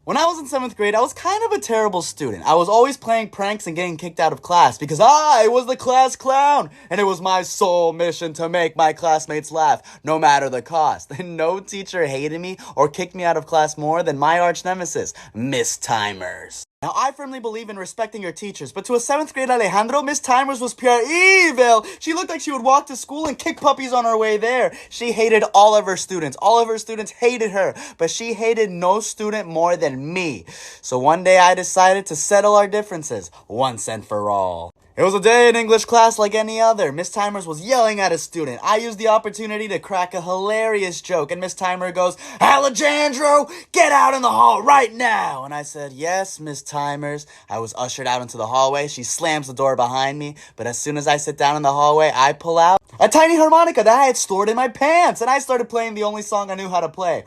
When I was in 7th grade, I was kind of a terrible student. I was always playing pranks and getting kicked out of class because I was the class clown, and it was my sole mission to make my classmates laugh, no matter the cost. And no teacher hated me or kicked me out of class more than my arch nemesis, Miss Timers. Now, I firmly believe in respecting your teachers, but to a 7th grade Alejandro, Miss Timers was pure evil. She looked like she would walk to school and kick puppies on her way there. She hated all of her students. All of her students hated her, but she hated no student more than me. So one day I decided to settle our differences once and for all. It was a day in English class like any other. Miss Timers was yelling at a student. I used the opportunity to crack a hilarious joke, and Miss Timer goes, "Alejandro, get out in the hall right now!" And I said, "Yes, Miss Timers." I was ushered out into the hallway. She slams the door behind me, but as soon as I sit down in the hallway, I pull out a tiny harmonica that I had stored in my pants, and I started playing the only song I knew how to play.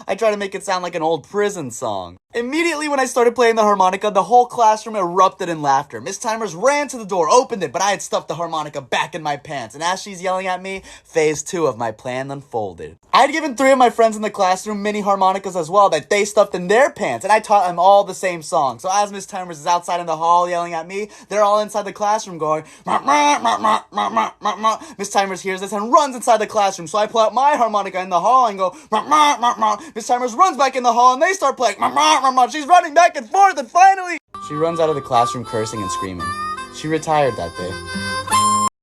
I try to make it sound like an old prison song. Immediately when I started playing the harmonica, the whole classroom erupted in laughter. Miss Timers ran to the door, opened it, but I had stuffed the harmonica back in my pants. And as she's yelling at me, phase 2 of my plan unfolded. I had given 3 of my friends in the classroom mini harmonicas as well that they stuffed in their pants, and I taught them all the same song. So as Miss Timers is outside in the hall yelling at me, they're all inside the classroom going, Miss Timers hears this and runs inside the classroom. So I pull out my harmonica in the hall and go, Miss Timers runs back in the hall and they start playing, she's running back and forth, and finally she runs out of the classroom cursing and screaming. She retired that day.